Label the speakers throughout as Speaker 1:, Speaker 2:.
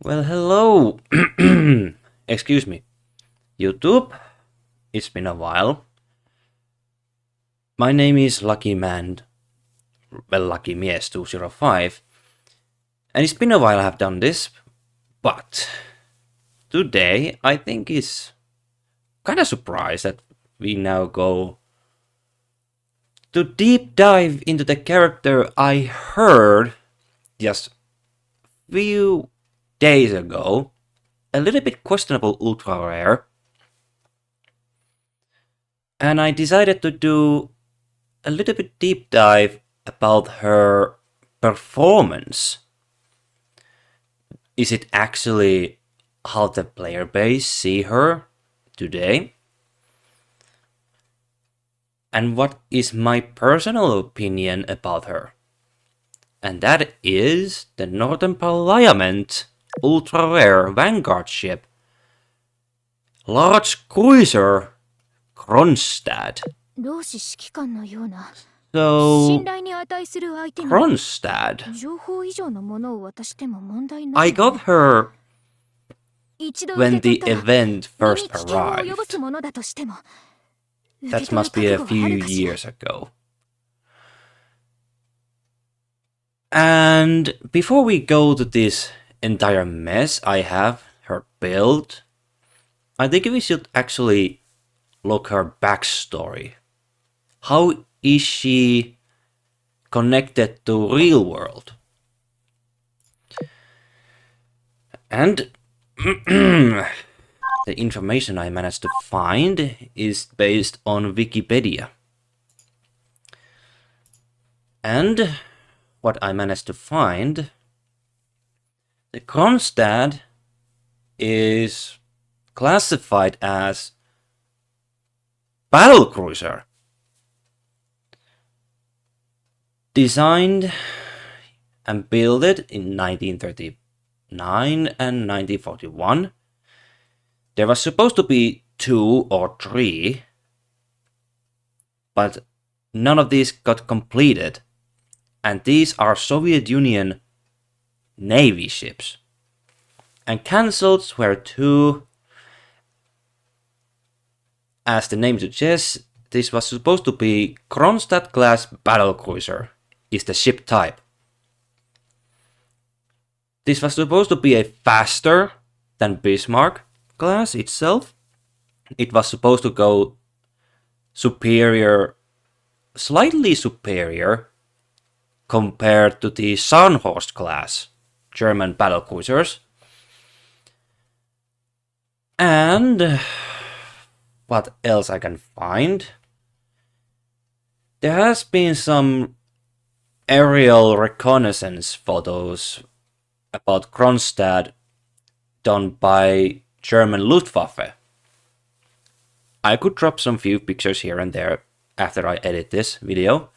Speaker 1: Well, hello. Excuse me. YouTube. It's been a while. My name is Lucky Man. Well, Lucky Mies 205. And it's been a while I've done this. But today I think it's kind of surprised that we now go to deep dive into the character I heard just few days ago. A little bit questionable ultra rare. And I decided to do a little bit deep dive about her performance. Is it actually how the player base see her today? And what is my personal opinion about her? And that is the Northern Parliament ultra rare vanguard ship, large cruiser Kronshtadt. So, Kronshtadt, I got her when the event first arrived. That must be a few years ago. And before we go to this entire mess I have her build, I think we should actually look her backstory. How is she connected to real world? And the information I managed to find is based on Wikipedia. And what I managed to find, the Kronshtadt is classified as battlecruiser. Designed and built in 1939 and 1941. There was supposed to be 2 or 3, but none of these got completed. And these are Soviet Union Navy ships. And cancelled were 2. As the name suggests, this was supposed to be Kronshtadt class battlecruiser, is the ship type. This was supposed to be a faster than Bismarck class itself. It was supposed to go superior, slightly superior, compared to the Scharnhorst class German battlecruisers. And what else I can find? There has been some aerial reconnaissance photos about Kronshtadt done by German Luftwaffe. I could drop some few pictures here and there after I edit this video.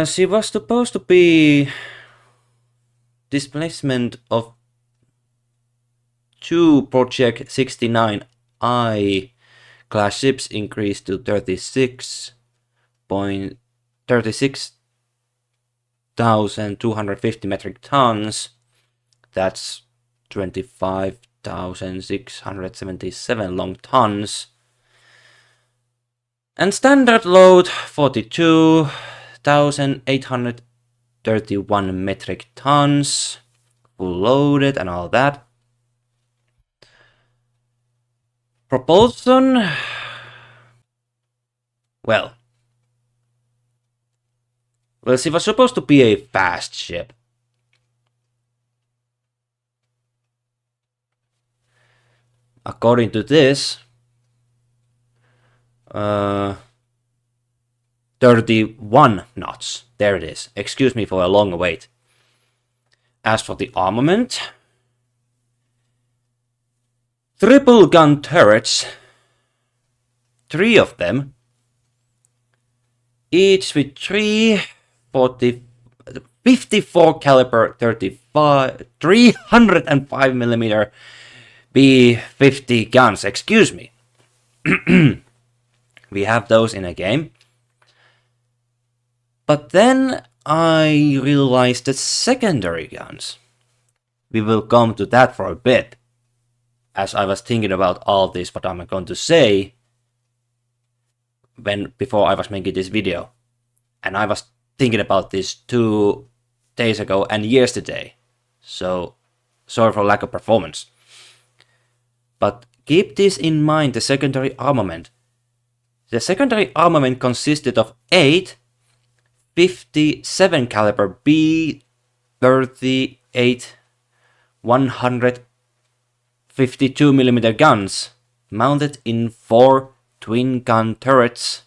Speaker 1: She was supposed to be displacement of 2 Project 69I class ships increased to 36,250 metric tons. That's 25,677 long tons. And standard load 42,831 metric tons. Full loaded and all that. Propulsion, well, she was supposed to be a fast ship. According to this, 31 knots. There it is. Excuse me for a long wait. As for the armament, triple gun turrets, 3 of them, each with 54 caliber 305mm B50 guns. Excuse me. We have those in a game. But then I realized that secondary guns. We will come to that for a bit, as I was thinking about all this, what I'm going to say before I was making this video. And I was thinking about this 2 days ago and yesterday. So, sorry for lack of performance. But keep this in mind, the secondary armament. The secondary armament consisted of 8 57 caliber B38 152mm guns mounted in 4 twin gun turrets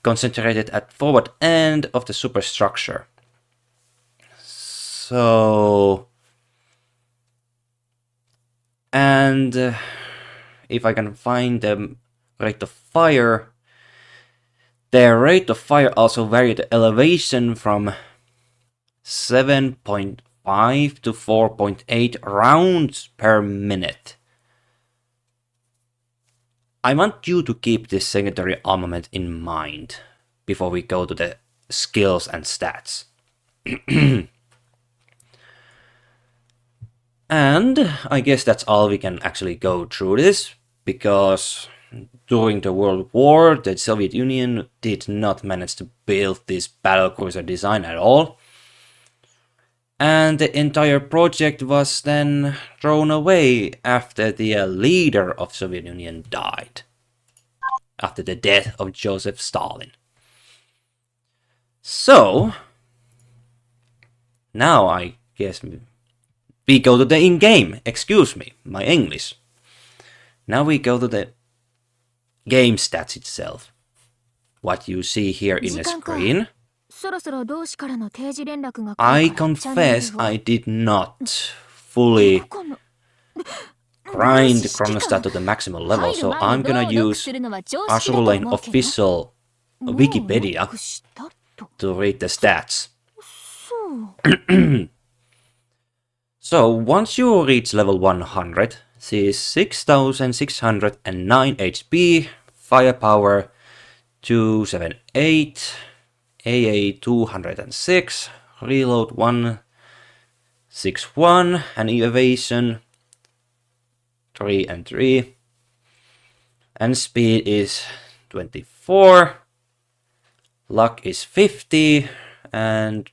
Speaker 1: concentrated at forward end of the superstructure. So, and if I can find the rate of fire, their rate of fire also varied the elevation from 7.5 to 4.8 rounds per minute. I want you to keep this secondary armament in mind before we go to the skills and stats. And I guess that's all we can actually go through this, because during the World War, the Soviet Union did not manage to build this battlecruiser design at all. And the entire project was then thrown away after the leader of Soviet Union died. After the death of Joseph Stalin. So, now I guess we go to the in-game. Excuse me, my English. Now we go to the game stats itself. What you see here in the screen. I confess I did not fully grind Kronshtadt to the maximum level, so I'm gonna use Azur official Wikipedia to read the stats. So once you reach level 100, see 6609 HP, firepower 278, AA 206, reload 161, and evasion 3 and 3, and speed is 24, luck is 50, and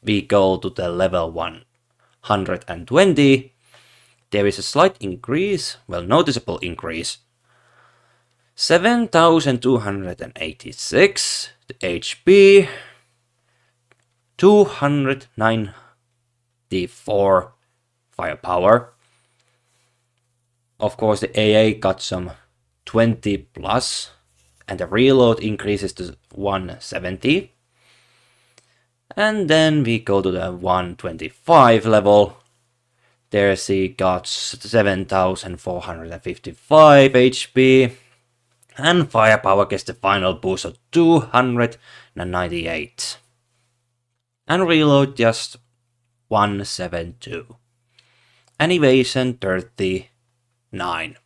Speaker 1: we go to the level 120. There is a slight increase, well, noticeable increase. 7286 HP, 294 firepower. Of course, the AA got some 20 plus, and the reload increases to 170. And then we go to the 125 level. There she got 7455 HP. And firepower gets the final boost of 298. And reload just 172. And evasion 39.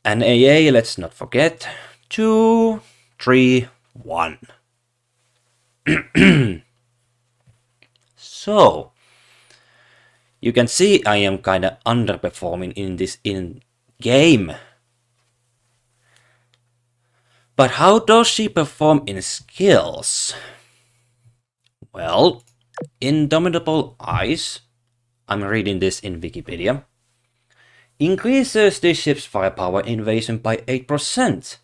Speaker 1: And AA, let's not forget, 231. So, you can see I am kinda underperforming in this in-game. But how does she perform in skills? Well, Indomitable Eyes, I'm reading this in Wikipedia, increases the ship's firepower invasion by 8%.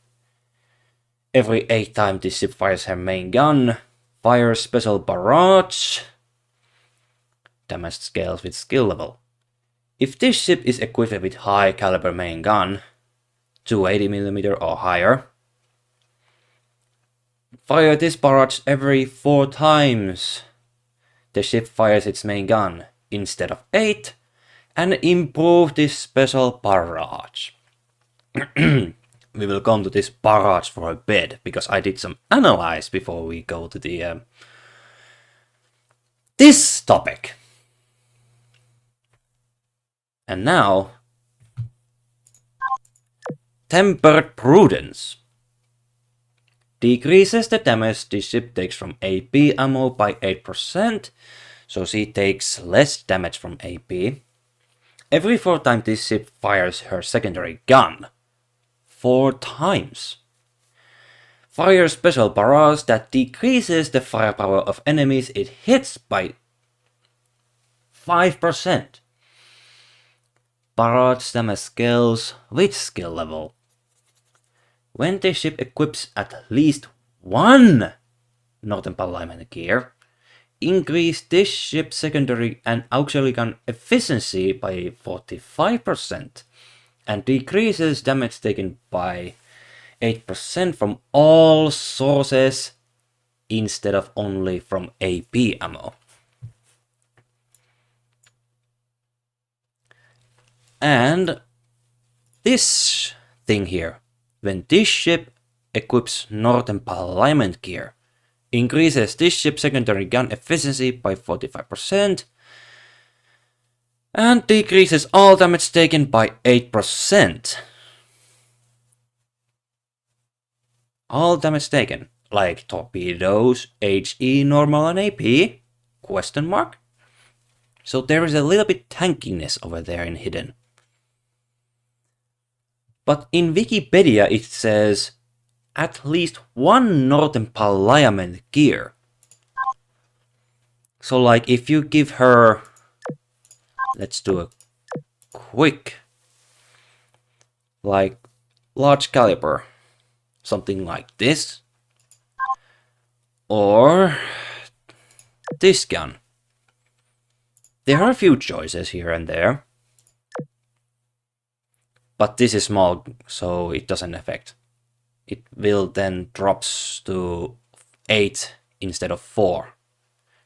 Speaker 1: Every 8 times the ship fires her main gun, fires special barrage, damage scales with skill level. If this ship is equipped with high caliber main gun, 280mm or higher, fire this barrage every 4 times the ship fires its main gun instead of 8, and improve this special barrage. We will come to this barrage for a bit, because I did some analyze before we go to the this topic. And now, Tempered Prudence. decreases the damage this ship takes from AP ammo by 8%, so she takes less damage from AP. Every 4 times this ship fires her secondary gun. 4 times. Fire special barrage that decreases the firepower of enemies it hits by 5%. Barrage damage scales with skill level. When the ship equips at least one Northern Parliament gear, increase this ship's secondary and auxiliary gun efficiency by 45% and decreases damage taken by 8% from all sources instead of only from AP ammo. And this thing here, when this ship equips Northern Parliament gear, increases this ship's secondary gun efficiency by 45% and decreases all damage taken by 8%. All damage taken, like torpedoes, HE, normal and AP, question mark. So there is a little bit tankiness over there in hidden. But in Wikipedia it says at least one Northern Parliament gear. So like if you give her, let's do a quick, like large caliber, something like this, or this gun. There are a few choices here and there, but this is small, so it doesn't affect. It will then drops to 8 instead of 4,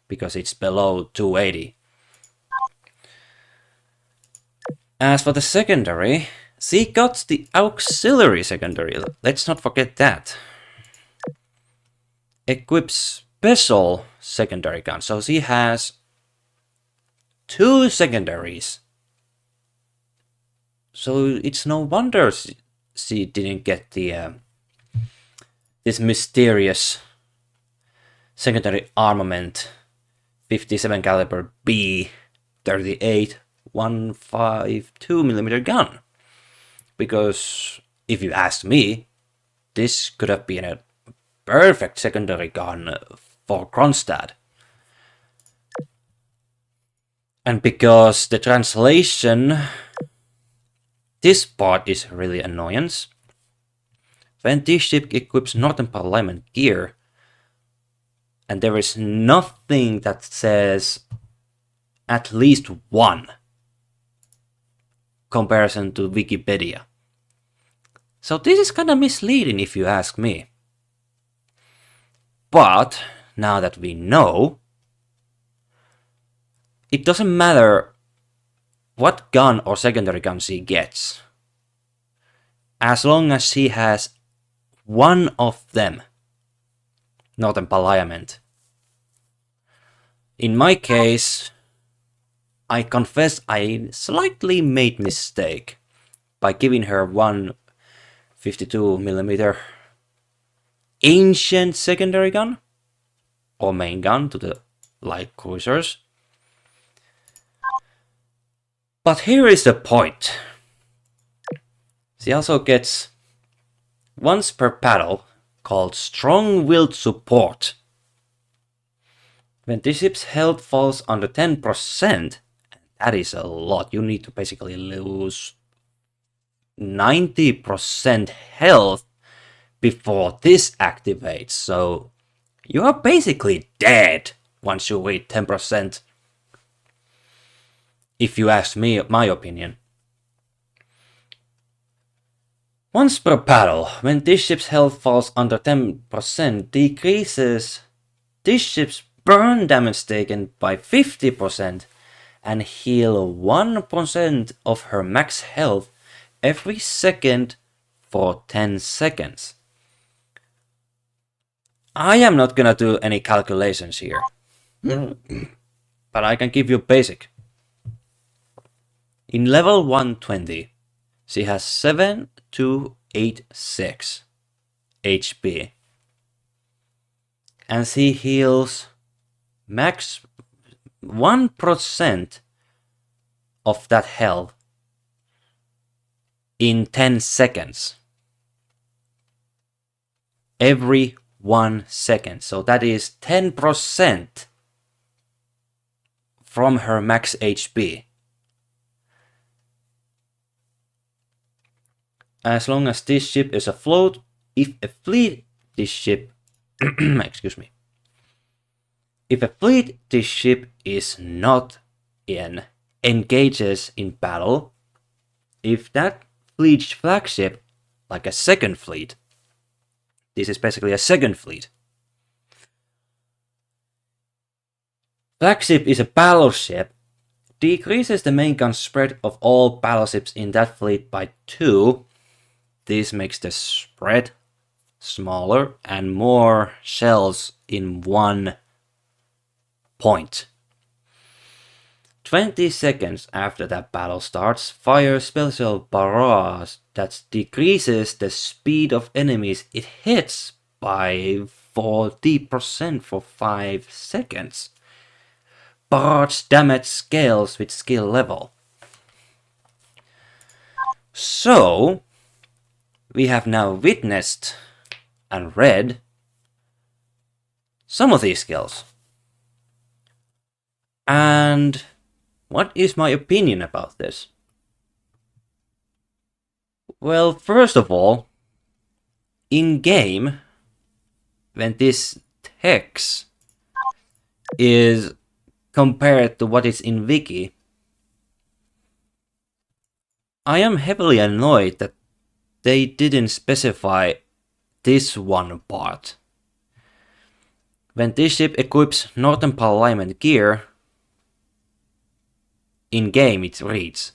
Speaker 1: because it's below 280. As for the secondary, she got the auxiliary secondary, let's not forget that. Equips special secondary gun, so she has 2 secondaries. So it's no wonder she didn't get the this mysterious secondary armament 57 caliber B38 152mm gun. Because if you ask me, this could have been a perfect secondary gun for Kronshtadt. And because the translation, this part is really annoyance. When this ship equips Northern Parliament gear, and there is nothing that says at least one comparison to Wikipedia. So this is kind of misleading if you ask me. But now that we know, it doesn't matter what gun or secondary gun she gets, as long as she has one of them, Northern Parliament. In my case, I confess I slightly made mistake by giving her one 52mm ancient secondary gun or main gun to the light cruisers. But here is the point. She also gets once per battle called strong-willed support. When this ship's health falls under 10%, that is a lot. You need to basically lose 90% health before this activates. So you are basically dead once you reach 10%. If you ask me my opinion. Once per battle, when this ship's health falls under 10%, decreases this ship's burn damage taken by 50% and heal 1% of her max health every second for 10 seconds. I am not gonna do any calculations here, but I can give you basic. In level 120, she has 7286 HP. and she heals max 1% of that health in 10 seconds. Every 1 second. So that is 10% from her max HP. As long as this ship is afloat, if a fleet this ship excuse me. If a fleet this ship is not in engages in battle, if that fleet's flagship, like a second fleet, this is basically a second fleet. Flagship is a battleship, decreases the main gun spread of all battleships in that fleet by 2. This makes the spread smaller and more shells in 1 point. 20 seconds after that battle starts, fire special barrage that decreases the speed of enemies it hits by 40% for 5 seconds. Barrage damage scales with skill level. So, we have now witnessed and read some of these skills. And what is my opinion about this? Well, first of all, in game, when this text is compared to what is in wiki, I am heavily annoyed that they didn't specify this one part. When this ship equips Northern Parliament gear, in game it reads,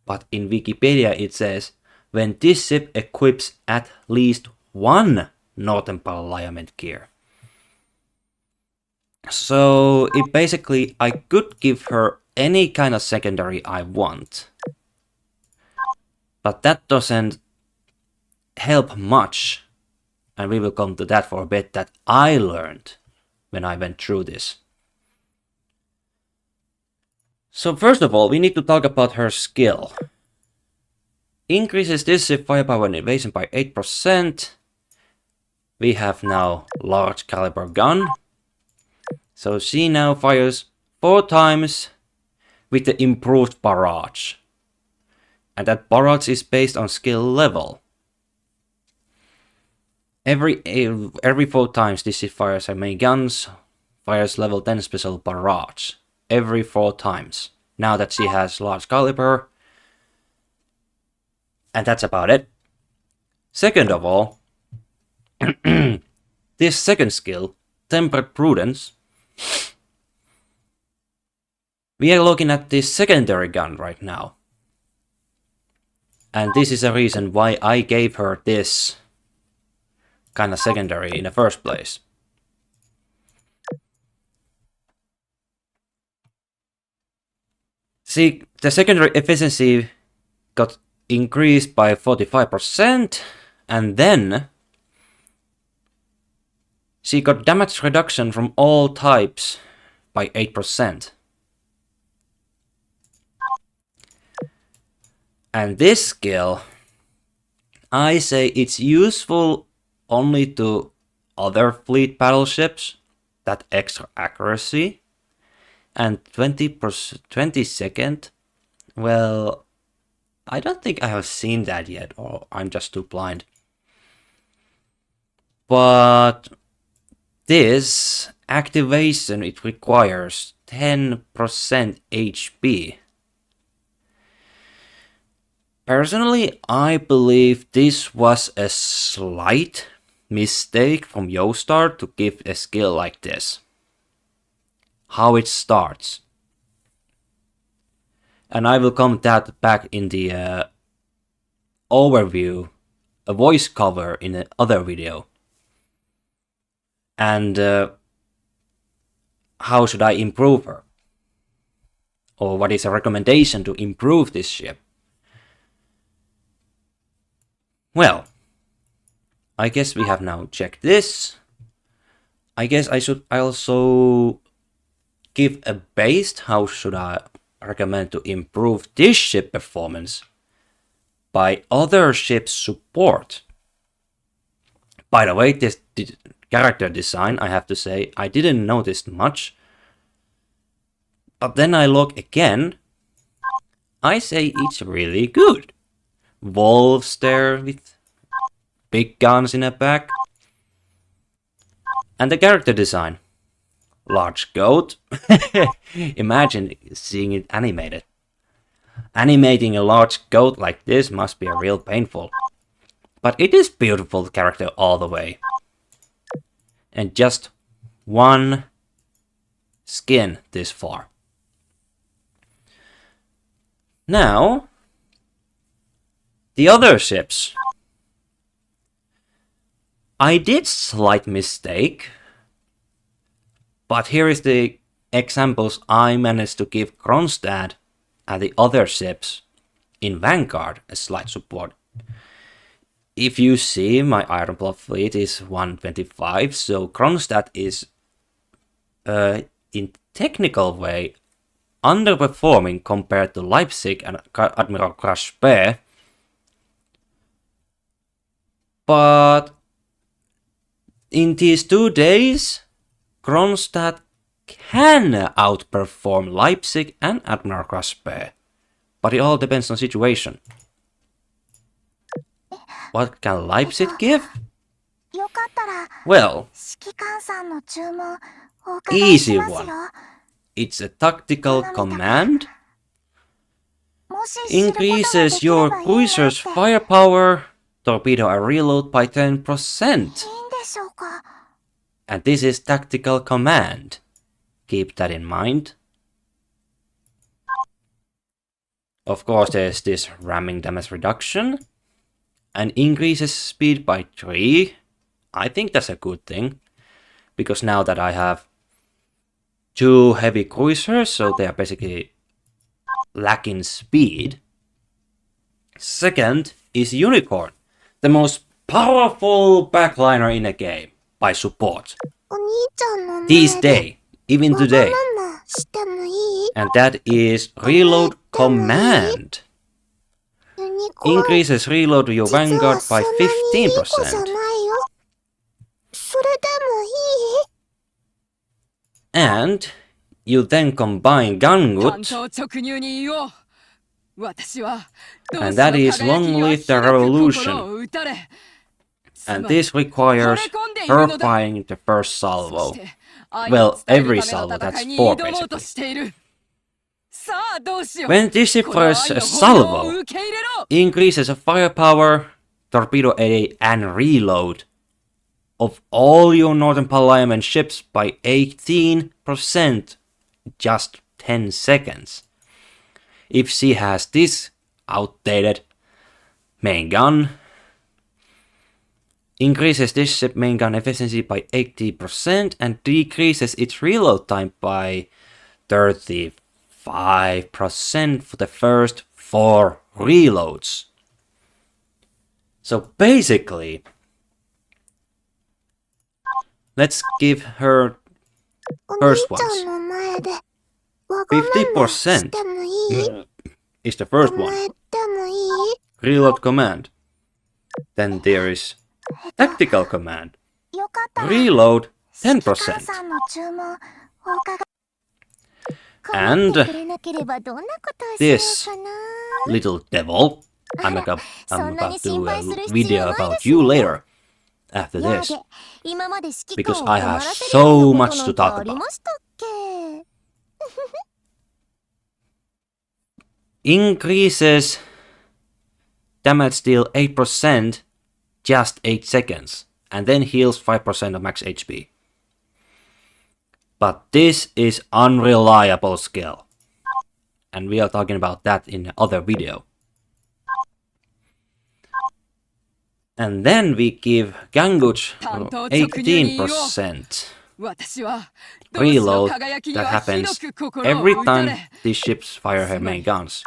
Speaker 1: but in Wikipedia it says, when this ship equips at least one Northern Parliament gear. So it basically, I could give her any kind of secondary I want. But that doesn't help much. And we will come to that for a bit, that I learned when I went through this. So first of all, we need to talk about her skill. Increases this ship firepower and evasion by 8%. We have now large caliber gun. So she now fires 4 times with the improved barrage. And that barrage is based on skill level. Every 4 times this ship fires her main guns, fires level 10 special barrage. Every 4 times. Now that she has large caliber. And that's about it. Second of all, this second skill, Tempered Prudence. We are looking at this secondary gun right now. And this is a reason why I gave her this kind of secondary in the first place. See, the secondary efficiency got increased by 45%, and then she got damage reduction from all types by 8%. And this skill, I say it's useful only to other fleet battleships, that extra accuracy, and 20 second, well, I don't think I have seen that yet, or I'm just too blind. But this activation, it requires 10% HP. Personally, I believe this was a slight mistake from Joestar to give a skill like this. How it starts. And I will come that back in the overview, a voice cover in another video. And how should I improve her? Or what is a recommendation to improve this ship? Well, I guess we have now checked this. I guess I should also give a base. How should I recommend to improve this ship performance by other ships support? By the way, this character design, I have to say, I didn't notice much. But then I look again, I say it's really good. Wolves there with big guns in the back. And the character design. Large goat. Imagine seeing it animated. Animating a large goat like this must be real painful. But it is beautiful character all the way. And just one skin this far. Now, the other ships. I did slight mistake, but here is the examples I managed to give Kronshtadt and the other ships in Vanguard a slight support. If you see, my Ironclad fleet is 125, so Kronshtadt is, in technical way, underperforming compared to Leipzig and Admiral Kronshtadt. But in these 2 days, Kronshtadt can outperform Leipzig and Admiral Kronshtadt. But it all depends on situation. What can Leipzig give? Well, easy one. It's a tactical command. Increases your cruiser's firepower, torpedo and reload by 10%. And this is tactical command. Keep that in mind. Of course, there's this ramming damage reduction. And increases speed by 3. I think that's a good thing. Because now that I have 2 heavy cruisers, so they are basically lacking speed. Second is Unicorn, the most powerful backliner in a game by support. This day, even today. And that is Reload Command. Increases reload to your Vanguard by 15%. And you then combine Gungut, and that is Long Live the Revolution. And this requires her firing the first salvo. Well, every salvo, that's 4 basically. When this ship fires a salvo, increases the firepower, torpedo area, and reload of all your Northern Parliament ships by 18%, just 10 seconds. If she has this outdated main gun, increases this ship main gun efficiency by 80% and decreases its reload time by 35% for the first 4 reloads. So basically, let's give her first ones. 50% is the first one. Reload command. Then there is tactical command. Reload 10%. And this little devil, I'm about to do a video about you later after this, because I have so much to talk about. Increases damage deal 8%, just 8 seconds, and then heals 5% of max HP. But this is unreliable skill, and we are talking about that in another video. And then we give Ganguch 18% reload that happens every time these ships fire her main guns.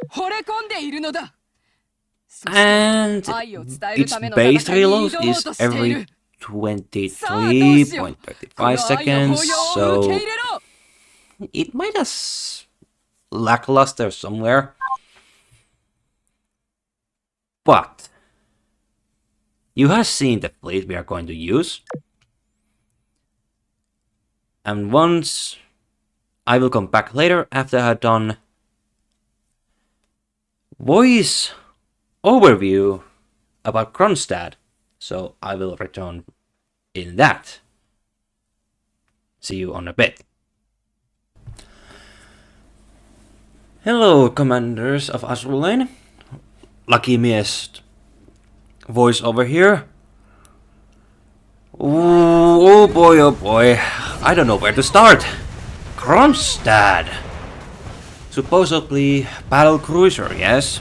Speaker 1: And its base reload is every 23.35 seconds, so it might have lackluster somewhere. But you have seen the fleet we are going to use. And once I will come back later after I have done voice overview about Kronshtadt. So I will return in that. See you on a bit. Hello, commanders of Azur Lane. Lucky mies voice over here. Oh boy, oh boy. I don't know where to start. Kronshtadt. Supposedly Battlecruiser, yes.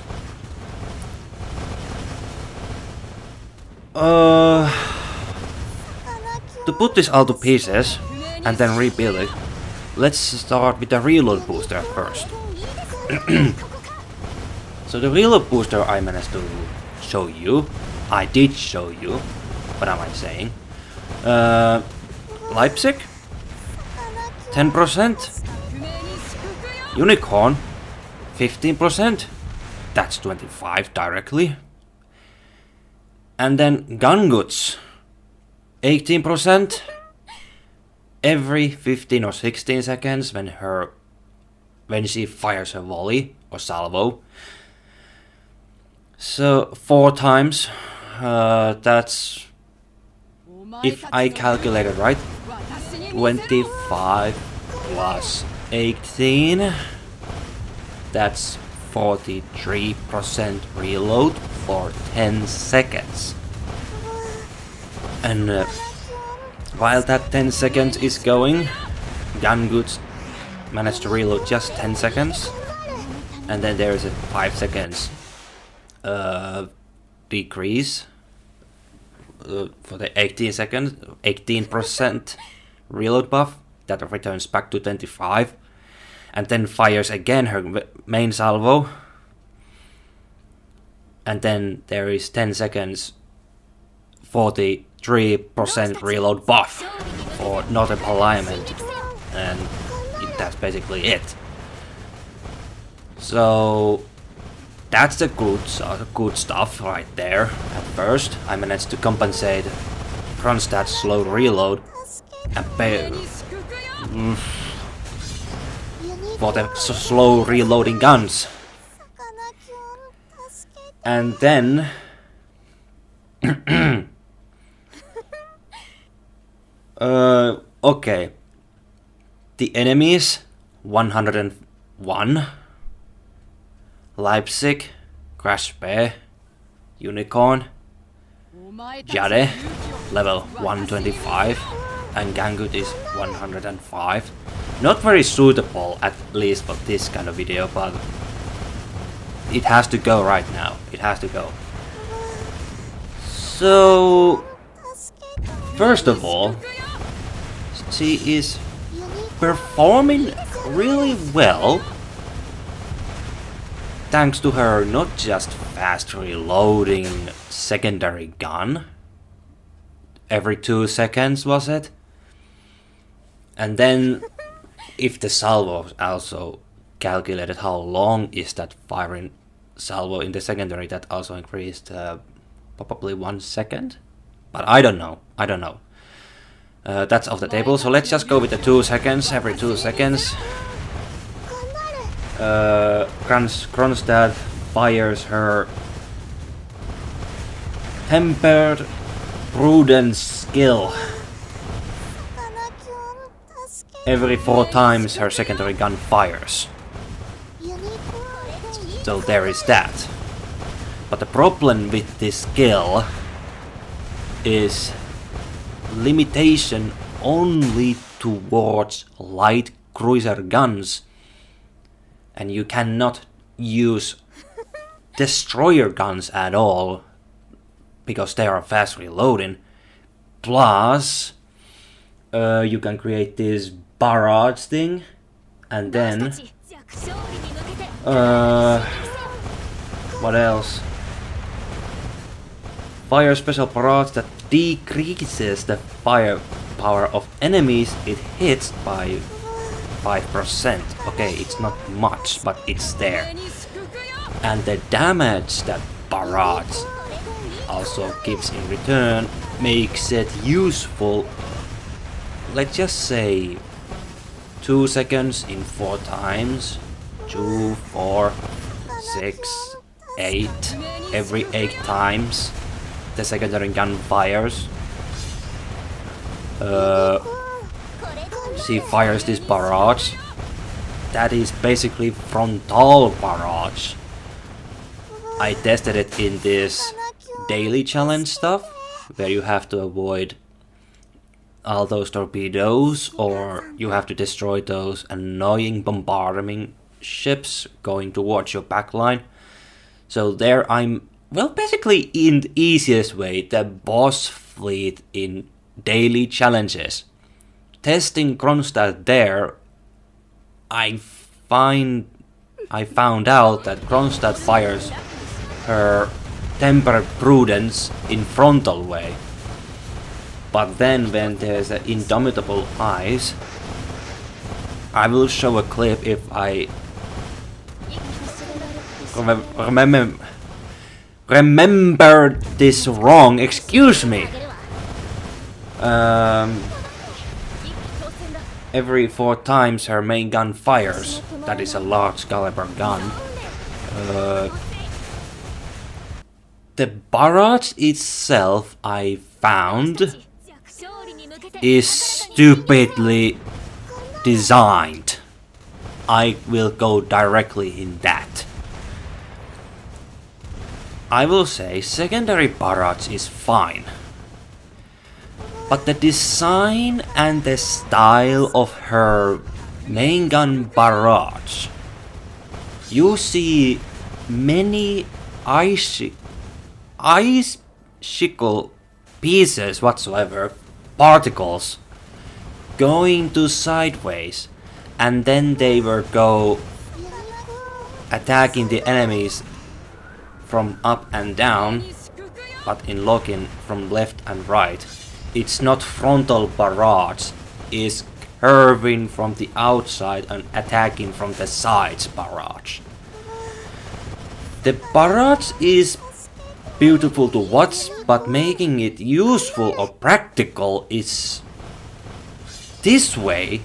Speaker 1: To put this all to pieces and then rebuild it, let's start with the reload booster first. So the reload booster I managed to show you. I did show you. What am I saying? Leipzig 10%. Unicorn 15%. That's 25 directly. And then gun goods 18%. Every 15 or 16 seconds when she fires a volley or salvo. So 4 times. That's, if I calculated right, 25 plus 18. That's 43% reload for 10 seconds. And while that 10 seconds is going, gun goods managed to reload just 10 seconds. And then there is a 5 seconds decrease for the 18% reload buff that returns back to 25, and then fires again her main salvo, and then there is 10 seconds 43% reload buff for Northern Parliament, and that's basically it. So that's the good stuff right there. At first, I managed to compensate Kronstadt's slow reload and pay for the slow reloading guns. And then okay, the enemies 101. Leipzig, Crash Bear, Unicorn, Jade, level 125, and Gangut is 105. Not very suitable, at least for this kind of video, but it has to go right now. It has to go. So, first of all, she is performing really well, thanks to her not just fast reloading secondary gun, every 2 seconds was it? And then if the salvo also calculated how long is that firing salvo in the secondary, that also increased probably 1 second? But I don't know, that's off the table, so let's just go with the 2 seconds, every 2 seconds. Kronshtadt fires her tempered prudence skill. Every 4 times her secondary gun fires. So there is that. But the problem with this skill is limitation only towards light cruiser guns. And you cannot use destroyer guns at all because they are fast reloading. Plus, you can create this barrage thing, and then what else? Fire special barrage that decreases the firepower of enemies it hits by 5%. Okay, it's not much, but it's there. And the damage that barrage also gives in return makes it useful. Let's just say 2 seconds in 4 times. 2, 4, 6, 8. Every 8 times the secondary gun fires. She fires this barrage. That is basically frontal barrage. I tested it in this daily challenge stuff, where you have to avoid all those torpedoes, or you have to destroy those annoying bombardment ships going towards your backline. So there I'm, well, basically in the easiest way, the boss fleet in daily challenges. Testing Kronshtadt there, I found out that Kronshtadt fires her tempered prudence in frontal way. But then when there's an indomitable eyes, I will show a clip if I remember this wrong, excuse me. Every 4 times her main gun fires, that is a large caliber gun. The barrage itself, I found, is stupidly designed. I will go directly in that. I will say secondary barrage is fine. But the design and the style of her main gun barrage, you see many icicle pieces whatsoever, particles, going to sideways, and then they will go attacking the enemies from up and down, but in locking from left and right. It's not frontal barrage, it's curving from the outside and attacking from the sides barrage. The barrage is beautiful to watch, but making it useful or practical is this way.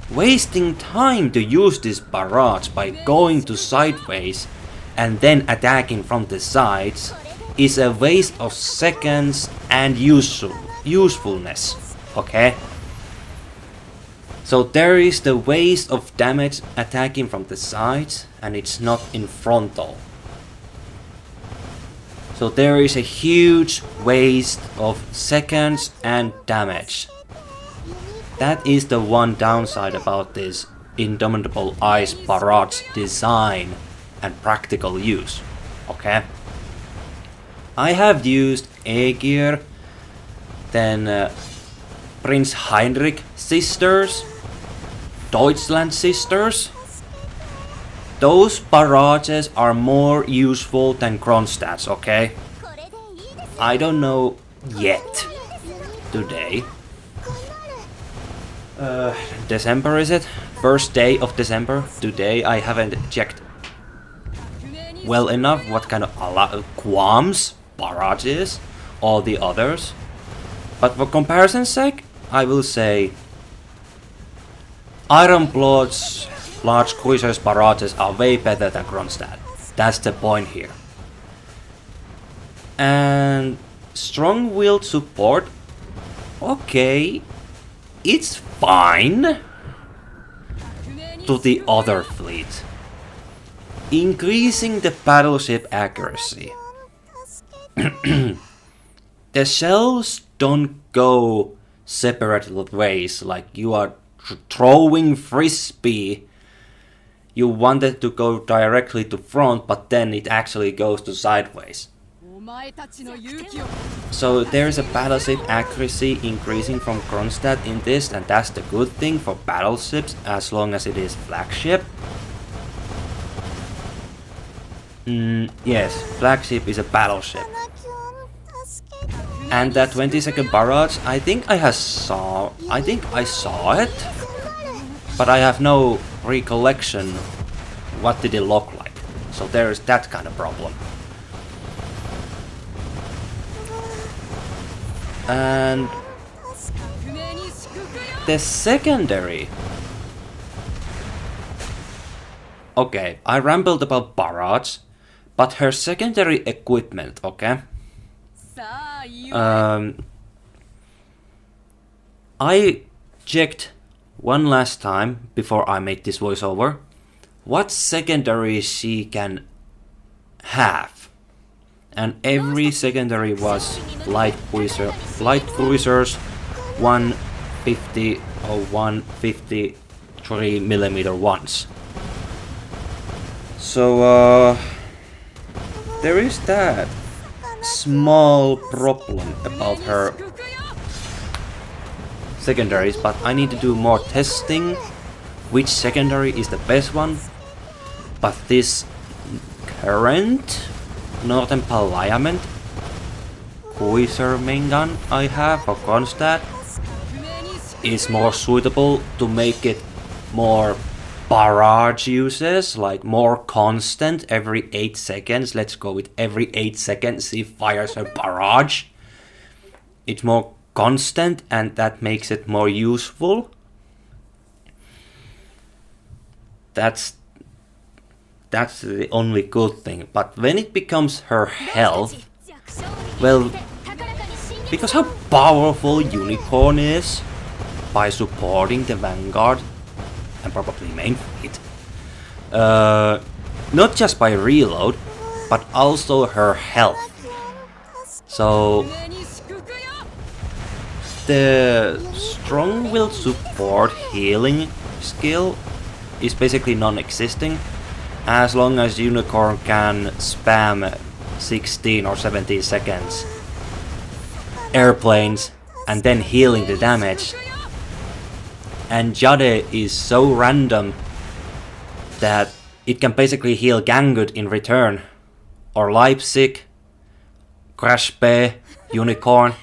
Speaker 1: Wasting time to use this barrage by going to sideways and then attacking from the sides is a waste of seconds and usefulness, okay? So there is the waste of damage attacking from the sides, and it's not in frontal. So there is a huge waste of seconds and damage. That is the one downside about this Indomitable Ice barrage design and practical use, okay? I have used Azur, then Prince Heinrich sisters, Deutschland sisters. Those barrages are more useful than Kronstadt's, okay? I don't know yet. Today. December is it? First day of December. Today I haven't checked well enough what kind of qualms barrages, all the others. But for comparison's sake, I will say Ironblood's large cruisers barrages are way better than Kronshtadt. That's the point here. And strong-willed support, okay, it's fine to the other fleet. Increasing the battleship accuracy. The shells don't go separate ways, like you are throwing frisbee. You wanted to go directly to front, but then it actually goes to sideways. So there is a battleship accuracy increasing from Kronshtadt in this, and that's the good thing for battleships as long as it is flagship. Yes, flagship is a battleship. And that 20-second barrage, I think I saw it, but I have no recollection what did it look like. So there's that kind of problem. And the secondary. Okay, I rambled about barrage, but her secondary equipment, okay? I checked one last time before I made this voiceover what secondary she can have. And every secondary was light cruisers 150 or 153mm ones. So there is that small problem about her secondaries, but I need to do more testing which secondary is the best one. But this current Northern Parliament Cruiser main gun I have for Kronshtadt is more suitable to make it more barrage uses, like more constant every 8 seconds. Let's go with every 8 seconds she fires a barrage. It's more constant and that makes it more useful. That's the only good thing. But when it becomes her health, well, because how powerful Unicorn is by supporting the Vanguard and probably main fleet, not just by reload, but also her health. So the strong-willed support healing skill is basically non-existing as long as Unicorn can spam 16 or 17 seconds airplanes and then healing the damage. And Jade is so random that it can basically heal Gangut in return, or Leipzig, Crash Bay, Unicorn.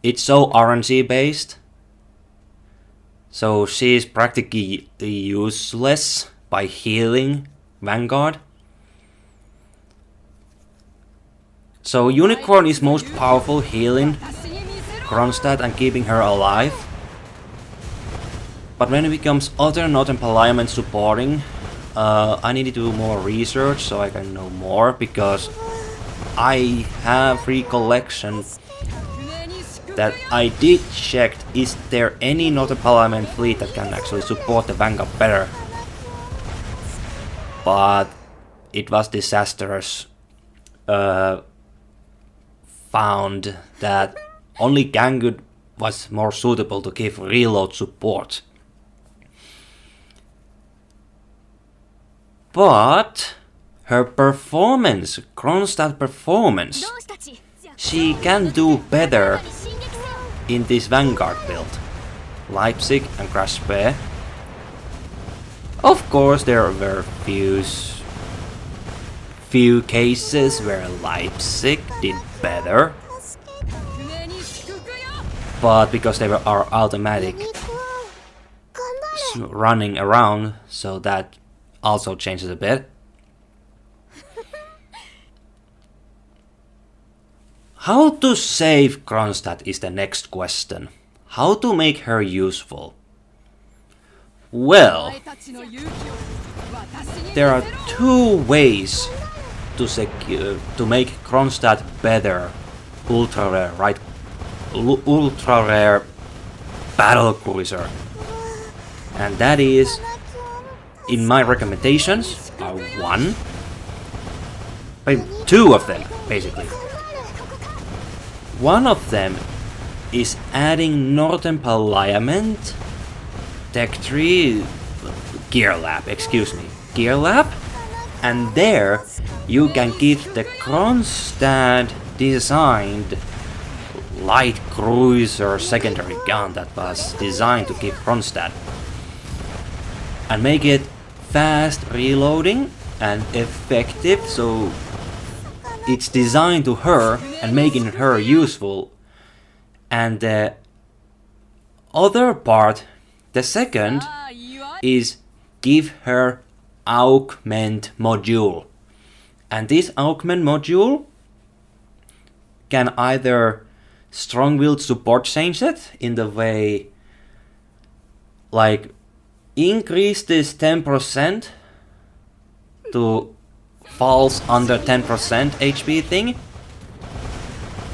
Speaker 1: It's so RNG based, so she is practically useless by healing Vanguard. So Unicorn is most powerful healing Kronshtadt and keeping her alive. But when it becomes other Northern Parliament supporting, I need to do more research so I can know more, because I have recollection that I did check, is there any Northern Parliament fleet that can actually support the Vanguard better? But it was disastrous. Found that only Gangut was more suitable to give reload support. But her performance, Kronshtadt performance, she can do better in this Vanguard build. Leipzig and Crash Bay. Of course there were few cases where Leipzig did better, but because they are automatic running around, so that also changes a bit. How to save Kronshtadt is the next question. How to make her useful? Well, there are two ways to make Kronshtadt better ultra rare battlecruiser, and that is, in my recommendations, are two of them basically. One of them is adding Northern Parliament Tech 3 Gear Lab, and there you can give the Kronshtadt designed light cruiser secondary gun that was designed to give Kronshtadt, and make it fast reloading and effective, so it's designed to her and making her useful. And the other part, the second, is give her augment module. And this augment module can either strong-willed support change it in the way like increase this 10% to falls under 10% HP thing,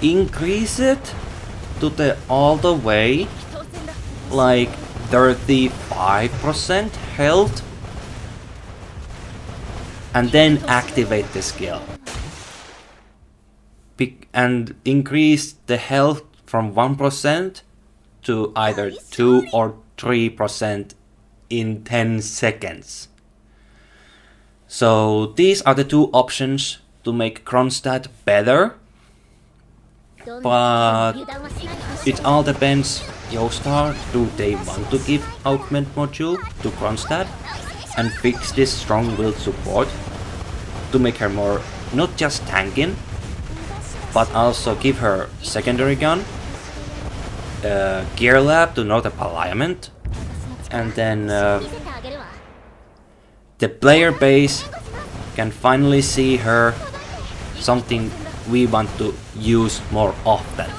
Speaker 1: increase it to the all the way like 35% health, and then activate the skill and increase the health from 1% to either 2 or 3% in 10 seconds. So these are the two options to make Kronshtadt better, but it all depends. Joestar, do they want to give augment module to Kronshtadt and fix this strong-willed support to make her more not just tanking, but also give her secondary gun, gear lab to know the Parliament, and then the player base can finally see her something we want to use more often,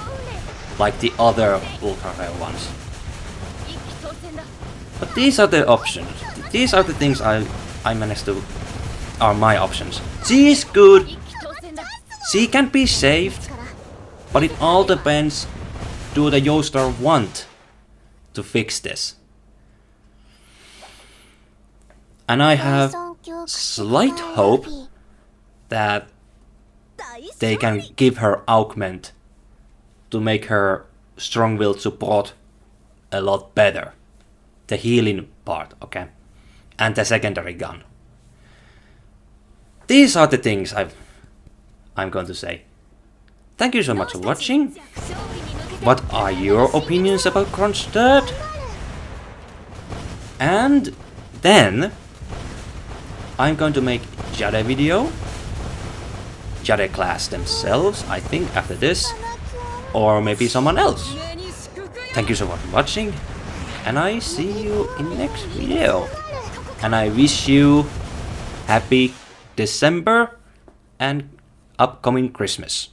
Speaker 1: like the other ultra rare ones. But these are the options. These are the things I managed to are my options. She is good. She can be saved, but it all depends. Do the Joestar want to fix this? And I have slight hope that they can give her augment to make her strong-willed support a lot better. The healing part, okay? And the secondary gun. These are the things I'm going to say. Thank you so much for watching. What are your opinions about Kronshtadt? And then I'm going to make Jade video. Jade class themselves, I think, after this. Or maybe someone else. Thank you so much for watching. And I see you in the next video. And I wish you happy December and upcoming Christmas.